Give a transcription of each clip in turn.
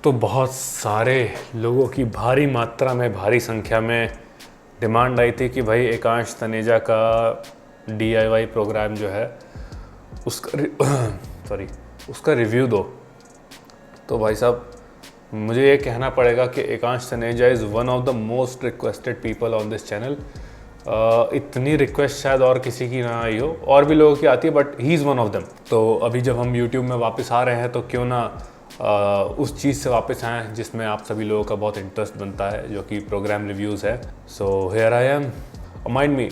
तो बहुत सारे लोगों की भारी मात्रा में, भारी संख्या में डिमांड आई थी कि भाई एकांश तनेजा का DIY प्रोग्राम जो है उसका रिव्यू दो। तो भाई साहब मुझे ये कहना पड़ेगा कि Ekansh Taneja is one of the most requested people on this channel. इतनी रिक्वेस्ट शायद और किसी की ना आई हो, और भी लोगों की आती है, but he is one of them. तो अभी जब हम YouTube में वापस आ रहे हैं तो क्यों ना उस चीज़ से वापस आएँ जिसमें आप सभी लोगों का बहुत इंटरेस्ट बनता है, जो कि प्रोग्राम रिव्यूज़ है। So here I am. Mind मी,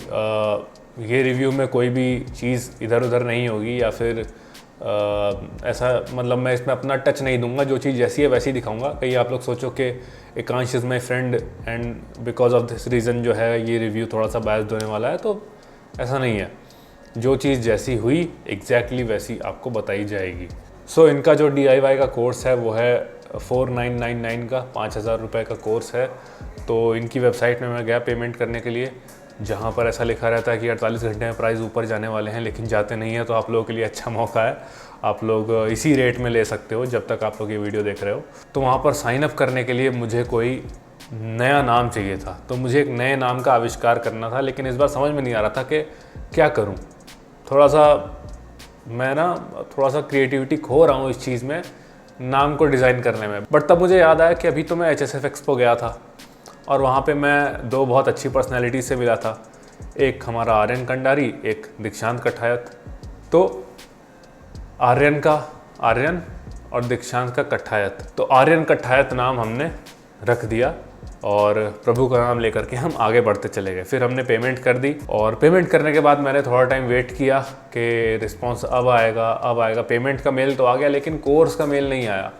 ये रिव्यू में कोई भी चीज़ इधर उधर नहीं होगी या फिर ऐसा, मतलब मैं इसमें अपना टच नहीं दूंगा। जो चीज़ जैसी है वैसी ही दिखाऊंगा। कहीं आप लोग सोचो कि Ekansh is my friend and because of this reason जो है ये रिव्यू थोड़ा सा बायस्ड होने वाला है, तो ऐसा नहीं है। जो चीज़ जैसी हुई एग्जैक्टली वैसी आपको बताई जाएगी। सो इनका जो DIY का कोर्स है वो है 4999 का, 5000 रुपये का कोर्स है। तो इनकी वेबसाइट में मैं गया पेमेंट करने के लिए, जहाँ पर ऐसा लिखा रहता है कि 48 घंटे में प्राइस ऊपर जाने वाले हैं, लेकिन जाते नहीं हैं। तो आप लोगों के लिए अच्छा मौका है, आप लोग इसी रेट में ले सकते हो जब तक आप लोग ये वीडियो देख रहे हो। तो वहाँ पर साइन अप करने के लिए मुझे कोई नया नाम चाहिए था, तो मुझे एक नए नाम का आविष्कार करना था, लेकिन इस बार समझ में नहीं आ रहा था कि क्या करूँ। थोड़ा सा क्रिएटिविटी खो रहा हूँ इस चीज़ में, नाम को डिज़ाइन करने में। बट तब मुझे याद आया कि अभी तो मैं HSF एक्सपो गया था और वहाँ पे मैं दो बहुत अच्छी पर्सनैलिटी से मिला था। एक हमारा आर्यन कंडारी, एक दीक्षांत कठायत। तो आर्यन और दीक्षांत का कठायत, तो आर्यन कठायत नाम हमने रख दिया और प्रभु का नाम लेकर के हम आगे बढ़ते चले गए। फिर हमने पेमेंट कर दी और पेमेंट करने के बाद मैंने थोड़ा टाइम वेट किया कि रिस्पांस अब आएगा। पेमेंट का मेल तो आ गया लेकिन कोर्स का मेल नहीं आया।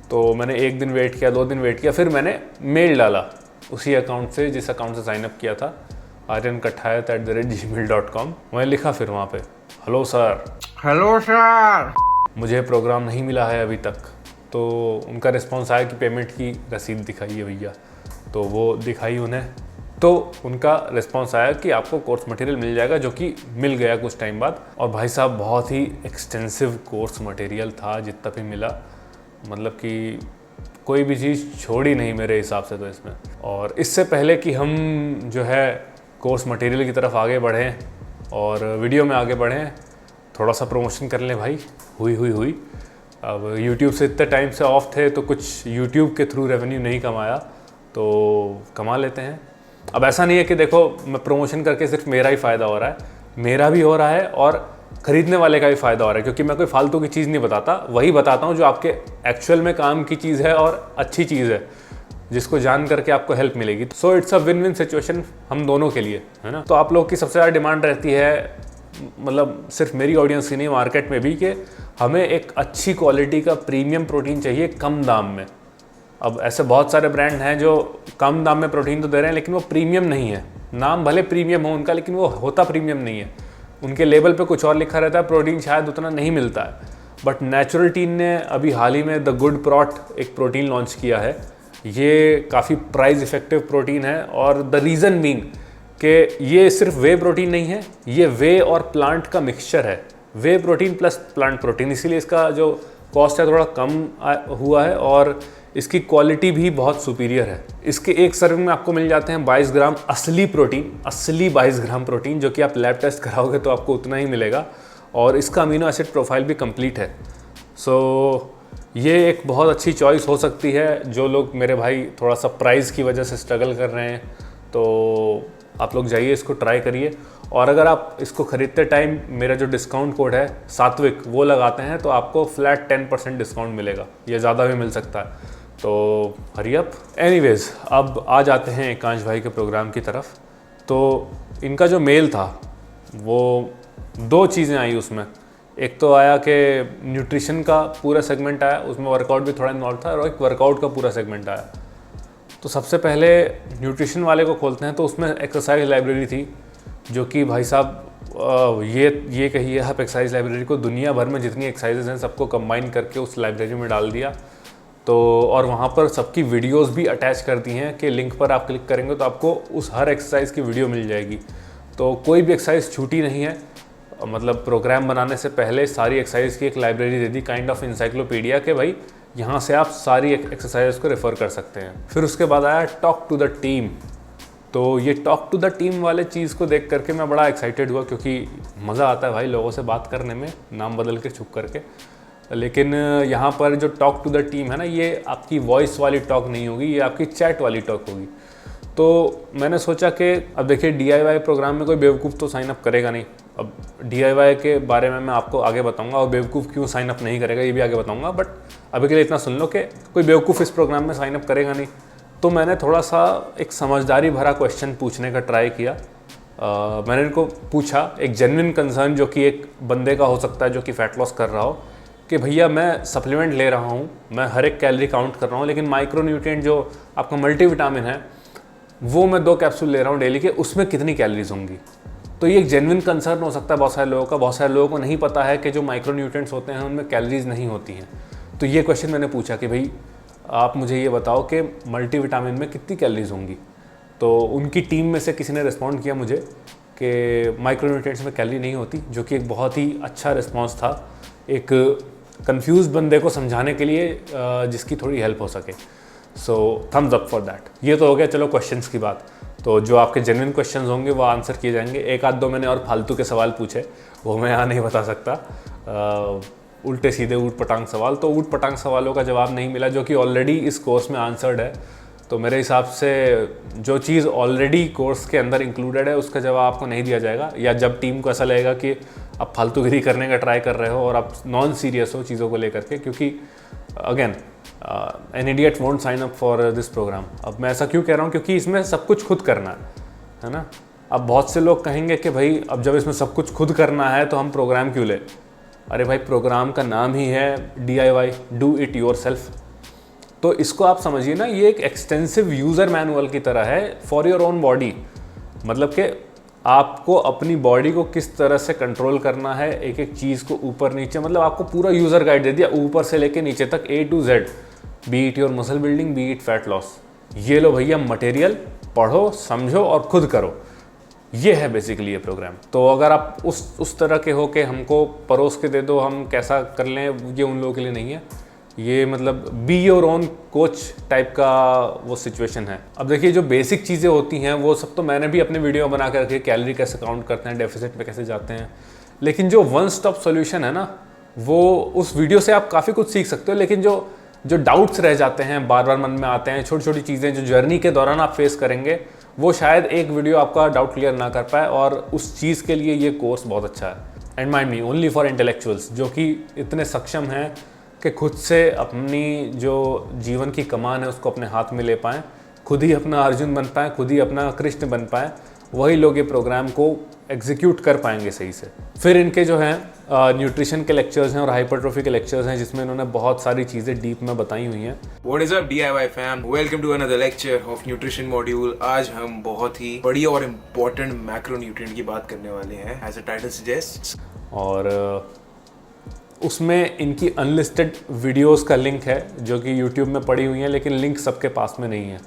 तो मैंने 1 दिन वेट किया, 2 दिन वेट किया, फिर मैंने मेल डाला उसी अकाउंट से जिस अकाउंट से साइनअप किया था, aryankatayat@gmail.com। मैं लिखा फिर वहाँ पे, हेलो सर, मुझे प्रोग्राम नहीं मिला है अभी तक। तो उनका रिस्पांस आया कि पेमेंट की रसीद दिखाइए भैया। तो वो दिखाई उन्हें, तो उनका रिस्पांस आया कि आपको कोर्स मटेरियल मिल जाएगा, जो कि मिल गया कुछ टाइम बाद। और भाई साहब बहुत ही एक्सटेंसिव कोर्स मटेरियल था जितना भी मिला, मतलब कि कोई भी चीज़ छोड़ी नहीं मेरे हिसाब से तो इसमें। और इससे पहले कि हम जो है कोर्स मटेरियल की तरफ आगे बढ़ें और वीडियो में आगे बढ़ें, थोड़ा सा प्रमोशन कर लें भाई। हुई अब YouTube से इतने टाइम से ऑफ थे तो कुछ YouTube के थ्रू रेवेन्यू नहीं कमाया, तो कमा लेते हैं। अब ऐसा नहीं है कि देखो मैं प्रमोशन करके सिर्फ मेरा ही फ़ायदा हो रहा है, मेरा भी हो रहा है और ख़रीदने वाले का भी फ़ायदा हो रहा है, क्योंकि मैं कोई फालतू की चीज़ नहीं बताता, वही बताता हूँ जो आपके एक्चुअल में काम की चीज़ है और अच्छी चीज़ है, जिसको जान करके आपको हेल्प मिलेगी। So it's a win win situation हम दोनों के लिए, है ना। तो आप लोग की सबसे ज़्यादा डिमांड रहती है, मतलब सिर्फ मेरी ऑडियंस की नहीं, मार्केट में भी, कि हमें एक अच्छी क्वालिटी का प्रीमियम प्रोटीन चाहिए कम दाम में। अब ऐसे बहुत सारे ब्रांड हैं जो कम दाम में प्रोटीन तो दे रहे हैं लेकिन वो प्रीमियम नहीं है। नाम भले प्रीमियम हो उनका, लेकिन वो होता प्रीमियम नहीं है। उनके लेबल पे कुछ और लिखा रहता है, प्रोटीन शायद उतना नहीं मिलता है। बट नेचुरल टीन ने अभी हाल ही में द गुड प्रोट एक प्रोटीन लॉन्च किया है। ये काफ़ी प्राइस इफेक्टिव प्रोटीन है, और द रीज़न बीइंग कि ये सिर्फ वे प्रोटीन नहीं है, ये वे और प्लांट का मिक्सचर है, वे प्रोटीन प्लस प्लांट प्रोटीन। इसीलिए इसका जो कॉस्ट है थोड़ा कम हुआ है और इसकी क्वालिटी भी बहुत सुपीरियर है। इसके एक सर्विंग में आपको मिल जाते हैं 22 ग्राम असली 22 ग्राम प्रोटीन, जो कि आप लैब टेस्ट कराओगे तो आपको उतना ही मिलेगा। और इसका अमीनो एसिड प्रोफाइल भी कंप्लीट है। सो ये एक बहुत अच्छी चॉइस हो सकती है। जो लोग मेरे भाई थोड़ा सा प्राइस की वजह से स्ट्रगल कर रहे हैं, तो आप लोग जाइए, इसको ट्राई करिए। और अगर आप इसको ख़रीदते टाइम मेरा जो डिस्काउंट कोड है सात्विक वो लगाते हैं तो आपको फ्लैट 10% डिस्काउंट मिलेगा, ये ज़्यादा भी मिल सकता है। तो हरी अप। एनीवेज, अब आ जाते हैं एकांश भाई के प्रोग्राम की तरफ। तो इनका जो मेल था वो 2 चीज़ें आई उसमें। एक तो आया कि न्यूट्रिशन का पूरा सेगमेंट आया, उसमें वर्कआउट भी थोड़ा इन्वॉल्व था, और एक वर्कआउट का पूरा सेगमेंट आया। तो सबसे पहले न्यूट्रिशन वाले को खोलते हैं, तो उसमें एक्सरसाइज लाइब्रेरी थी, जो कि भाई साहब ये कहिए आप एक्सरसाइज लाइब्रेरी को दुनिया भर में जितनी एक्सरसाइजेज हैं सबको कंबाइन करके उस लाइब्रेरी में डाल दिया। तो और वहाँ पर सबकी वीडियोस भी अटैच कर दी हैं कि लिंक पर आप क्लिक करेंगे तो आपको उस हर एक्सरसाइज की वीडियो मिल जाएगी। तो कोई भी एक्सरसाइज छूटी नहीं है। मतलब प्रोग्राम बनाने से पहले सारी एक्सरसाइज की एक library they the, kind of encyclopedia, के भाई यहाँ से आप सारी एक्सरसाइज को रेफ़र कर सकते हैं। फिर उसके बाद आया टॉक टू द टीम। तो ये टॉक टू द टीम वाले चीज़ को देख करके मैं बड़ा एक्साइटेड हुआ, क्योंकि मज़ा आता है भाई लोगों से बात करने में, नाम बदल के छुप करके। लेकिन यहाँ पर जो टॉक टू द टीम है ना, ये आपकी वॉइस वाली टॉक नहीं होगी, ये आपकी चैट वाली टॉक होगी। तो मैंने सोचा कि अब देखिए DIY प्रोग्राम में कोई बेवकूफ़ तो साइन अप करेगा नहीं। अब DIY के बारे में मैं आपको आगे बताऊंगा, और बेवकूफ़ क्यों साइन अप नहीं करेगा ये भी आगे बताऊंगा, बट अभी के लिए इतना सुन लो कि कोई बेवकूफ़ इस प्रोग्राम में साइन अप करेगा नहीं। तो मैंने थोड़ा सा एक समझदारी भरा क्वेश्चन पूछने का ट्राई किया। मैंने इनको पूछा एक जेन्युइन कंसर्न, जो कि एक बंदे का हो सकता है जो कि फैट लॉस कर रहा हो, कि भैया मैं सप्लीमेंट ले रहा हूँ, मैं हर एक कैलोरी काउंट कर रहा हूँ, लेकिन माइक्रोन्यूट्रिएंट जो आपका मल्टीविटामिन है वो मैं 2 कैप्सूल ले रहा हूँ डेली के, उसमें कितनी कैलोरीज होंगी। तो ये एक जेन्युइन कंसर्न हो सकता है बहुत सारे लोगों का। बहुत सारे लोगों को नहीं पता है कि जो माइक्रोन्यूट्रिएंट्स होते हैं उनमें कैलोरीज नहीं होती हैं। तो ये क्वेश्चन मैंने पूछा कि भाई आप मुझे ये बताओ कि मल्टीविटामिन में कितनी कैलोरीज होंगी। तो उनकी टीम में से किसी ने रिस्पॉन्ड किया मुझे कि माइक्रोन्यूट्रिएंट्स में कैलोरी नहीं होती, जो कि एक बहुत ही अच्छा रिस्पॉन्स था एक कंफ्यूज बंदे को समझाने के लिए, जिसकी थोड़ी हेल्प हो सके। सो थम्स अप फॉर दैट। ये तो हो गया चलो क्वेश्चंस की बात। तो जो आपके जेन्युइन क्वेश्चंस होंगे वो आंसर किए जाएंगे। एक आध दो मैंने और फालतू के सवाल पूछे, वो मैं यहाँ नहीं बता सकता, उल्टे सीधे ऊट पटांग सवाल। तो ऊट पटांग सवालों का जवाब नहीं मिला, जो कि ऑलरेडी इस कोर्स में आंसर्ड है। तो मेरे हिसाब से जो चीज़ ऑलरेडी कोर्स के अंदर इंक्लूडेड है उसका जवाब आपको नहीं दिया जाएगा, या जब टीम को ऐसा लगेगा कि आप फालतूगिरी करने का ट्राई कर रहे हो और आप नॉन सीरियस हो चीज़ों को लेकर के। क्योंकि again an idiot won't sign up for this program. अब मैं ऐसा क्यों कह रहा हूँ, क्योंकि इसमें सब कुछ खुद करना है ना। अब बहुत से लोग कहेंगे कि भाई अब जब इसमें सब कुछ खुद करना है तो हम प्रोग्राम क्यों ले। अरे भाई प्रोग्राम का नाम ही है DIY, do it your self. तो इसको आप समझिए ना, ये एक एक्सटेंसिव यूज़र मैनुअल की तरह है फॉर योर ओन बॉडी। मतलब कि आपको अपनी बॉडी को किस तरह से कंट्रोल करना है, एक एक चीज़ को ऊपर नीचे, मतलब आपको पूरा यूज़र गाइड दे दिया ऊपर से लेके नीचे तक A to Z, B it your muscle building, B it fat loss. ये लो भैया मटेरियल, पढ़ो समझो और खुद करो। ये है बेसिकली ये प्रोग्राम। तो अगर आप उस तरह के हो कि हमको परोस के दे दो हम कैसा कर लें, ये उन लोगों के लिए नहीं है। ये मतलब be your own coach type का वो सिचुएशन है। अब देखिए जो बेसिक चीज़ें होती हैं वो सब तो मैंने भी अपने वीडियो बना कर रखी, कैलोरी कैसे काउंट करते हैं, डेफिसिट पे कैसे जाते हैं। लेकिन जो वन स्टॉप सॉल्यूशन है ना, वो उस वीडियो से आप काफ़ी कुछ सीख सकते हो। लेकिन जो डाउट्स रह जाते हैं, बार बार मन में आते हैं, छोटी छोटी चीज़ें जो जर्नी के दौरान आप फेस करेंगे, वो शायद एक वीडियो आपका डाउट क्लियर ना कर पाए। और उस चीज़ के लिए ये कोर्स बहुत अच्छा है। And mind me only for intellectuals, जो कि इतने सक्षम हैं कि खुद से अपनी जो जीवन की कमान है उसको अपने हाथ में ले पाएँ, खुद ही अपना अर्जुन बन पाएँ, खुद ही अपना कृष्ण बन पाएँ। वही लोग ये प्रोग्राम को एग्जीक्यूट कर पाएंगे सही से। फिर इनके जो हैं न्यूट्रिशन के लेक्चर्स हैं और हाइपरट्रोफी के लेक्चर्स हैं, जिसमें इन्होंने बहुत सारी चीज़ें डीप में बताई हुई हैं। What is up DIY fam? Welcome to another lecture of nutrition module. आज हम बहुत ही बढ़िया और इम्पोर्टेंट मैक्रोन्यूट्रिएंट की बात करने वाले हैं, as the title suggests. और उसमें इनकी अनलिस्टेड वीडियोस का लिंक है जो कि यूट्यूब में पड़ी हुई हैं, लेकिन लिंक सबके पास में नहीं है।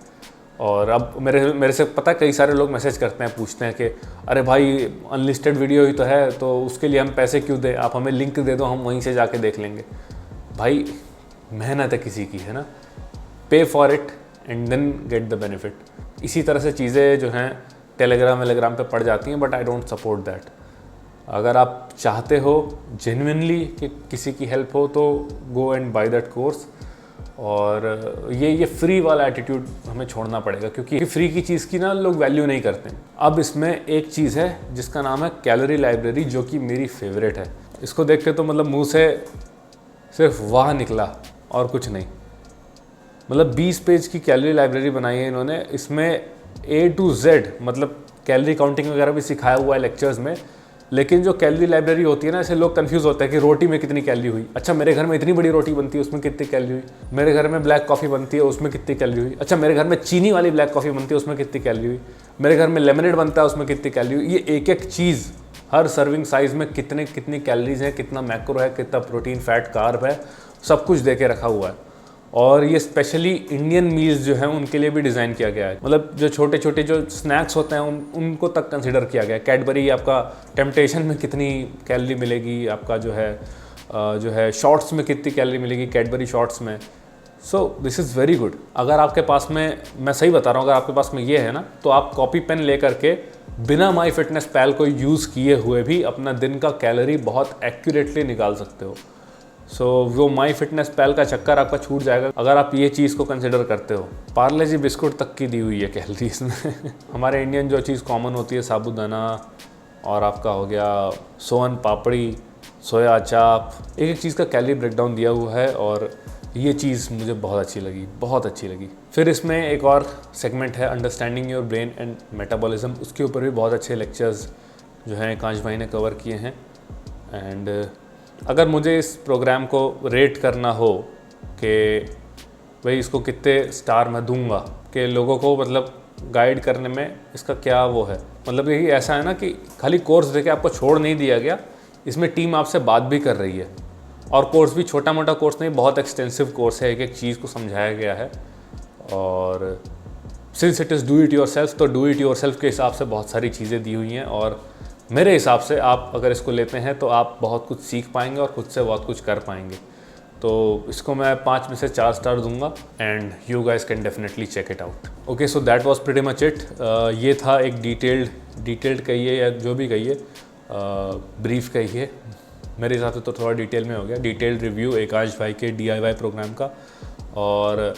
और अब मेरे से पता है कई सारे लोग मैसेज करते हैं, पूछते हैं कि अरे भाई अनलिस्टेड वीडियो ही तो है, तो उसके लिए हम पैसे क्यों दें, आप हमें लिंक दे दो, हम वहीं से जाके देख लेंगे। भाई मेहनत है किसी की, है ना, pay for it and then get the benefit. इसी तरह से चीज़ें जो हैं टेलीग्राम पे पड़ जाती हैं, but I don't support that. अगर आप चाहते हो जेन्युइनली कि किसी की हेल्प हो तो go and by that course. और ये फ्री वाला एटीट्यूड हमें छोड़ना पड़ेगा, क्योंकि फ्री की चीज़ की ना लोग वैल्यू नहीं करते। अब इसमें एक चीज़ है जिसका नाम है कैलोरी लाइब्रेरी, जो कि मेरी फेवरेट है। इसको देख के तो मतलब मुंह से सिर्फ वाह निकला और कुछ नहीं। मतलब 20 पेज की कैलोरी लाइब्रेरी बनाई है इन्होंने। इसमें A to Z मतलब कैलोरी काउंटिंग वगैरह भी सिखाया हुआ है लेक्चर्स में। लेकिन जो कैलोरी लाइब्रेरी होती है ना, ऐसे लोग कंफ्यूज होते हैं कि रोटी में कितनी कैलोरी हुई। अच्छा मेरे घर में इतनी बड़ी रोटी बनती है, उसमें कितनी कैलोरी हुई। मेरे घर में ब्लैक कॉफ़ी बनती है, उसमें कितनी कैलोरी हुई। अच्छा मेरे घर में चीनी वाली ब्लैक कॉफ़ी बनती है, उसमें कितनी कैलोरी हुई। मेरे घर में लेमनेड बनता है, उसमें कितनी कैलोरी हुई। ये एक एक चीज़ हर सर्विंग साइज़ में कितनी कैलोरीज है, कितना मैक्रो है, कितना प्रोटीन, फैट, कार्ब है, सब कुछ दे के रखा हुआ है। और ये स्पेशली इंडियन मील्स जो हैं उनके लिए भी डिज़ाइन किया गया है। मतलब जो छोटे छोटे जो स्नैक्स होते हैं उनको तक कंसिडर किया गया है। कैडबरी आपका टेम्पटेशन में कितनी कैलोरी मिलेगी, आपका जो है शॉर्ट्स में कितनी कैलोरी मिलेगी, कैडबरी शॉर्ट्स में, so this is very good. अगर आपके पास में, मैं सही बता रहा हूँ, अगर आपके पास में ये है ना, तो आप कॉपी पेन ले करके बिना माई फिटनेस पैल को यूज़ किए हुए भी अपना दिन का कैलोरी बहुत एक्यूरेटली निकाल सकते हो। सो वो माई फिटनेस पैल का चक्कर आपका छूट जाएगा अगर आप ये चीज़ को कंसिडर करते हो। पार्ले जी बिस्कुट तक की दी हुई है कैलोरीज में। हमारे इंडियन जो चीज़ कॉमन होती है, साबूदाना और आपका हो गया सोन पापड़ी, सोया चाप, एक एक चीज़ का कैलोरी ब्रेकडाउन दिया हुआ है और ये चीज़ मुझे बहुत अच्छी लगी, बहुत अच्छी लगी। फिर इसमें एक और सेगमेंट है understanding your brain and metabolism, उसके ऊपर भी बहुत अच्छे लेक्चर्स जो हैं कांच भाई ने कवर किए हैं। एंड अगर मुझे इस प्रोग्राम को रेट करना हो कि भाई इसको कितने स्टार मैं दूंगा, कि लोगों को मतलब गाइड करने में इसका क्या वो है, मतलब यही ऐसा है ना कि खाली कोर्स देके आपको छोड़ नहीं दिया गया, इसमें टीम आपसे बात भी कर रही है। और कोर्स भी छोटा मोटा कोर्स नहीं, बहुत एक्सटेंसिव कोर्स है, एक एक चीज़ को समझाया गया है। और since it is do it your self, तो डू इट योर सेल्फ के हिसाब से बहुत सारी चीज़ें दी हुई हैं और मेरे हिसाब से आप अगर इसको लेते हैं तो आप बहुत कुछ सीख पाएंगे और खुद से बहुत कुछ कर पाएंगे। तो इसको मैं 5 में से 4 स्टार दूंगा and you guys can definitely check it out. Okay, so that was pretty much it. ये था एक डिटेल्ड कहिए या जो भी कहिए, ब्रीफ कहिए, मेरे हिसाब से तो थोड़ा डिटेल में हो गया, डिटेल्ड रिव्यू आकाश भाई के DIY प्रोग्राम का। और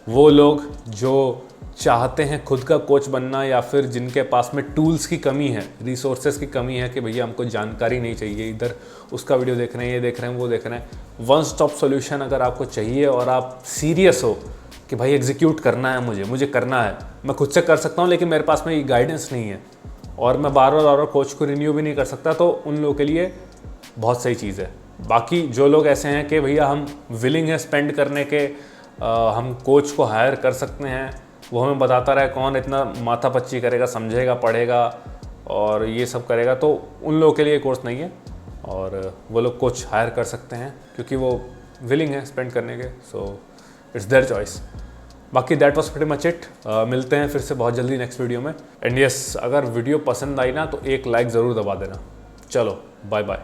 वो लोग जो चाहते हैं खुद का कोच बनना या फिर जिनके पास में टूल्स की कमी है, रिसोर्सेज की कमी है कि भैया हमको जानकारी नहीं चाहिए, इधर उसका वीडियो देख रहे हैं, ये देख रहे हैं, वो देख रहे हैं, वन स्टॉप सॉल्यूशन अगर आपको चाहिए और आप सीरियस हो कि भाई एग्जीक्यूट करना है, मुझे करना है, मैं खुद से कर सकता हूँ लेकिन मेरे पास में ये गाइडेंस नहीं है और मैं बार बार कोच को रिन्यू भी नहीं कर सकता, तो उन लोगों के लिए बहुत सही चीज़ है। बाकी जो लोग ऐसे हैं कि भैया हम विलिंग है स्पेंड करने के, हम कोच को हायर कर सकते हैं, वो हमें बताता रहे, कौन इतना माथा पच्ची करेगा, समझेगा, पढ़ेगा और ये सब करेगा, तो उन लोगों के लिए कोर्स नहीं है और वो लोग कोच हायर कर सकते हैं क्योंकि वो विलिंग है स्पेंड करने के। So it's their choice. बाकी that was pretty much it. मिलते हैं फिर से बहुत जल्दी नेक्स्ट वीडियो में। एंड यस, अगर वीडियो पसंद आई ना तो एक लाइक ज़रूर दबा देना। चलो बाय बाय।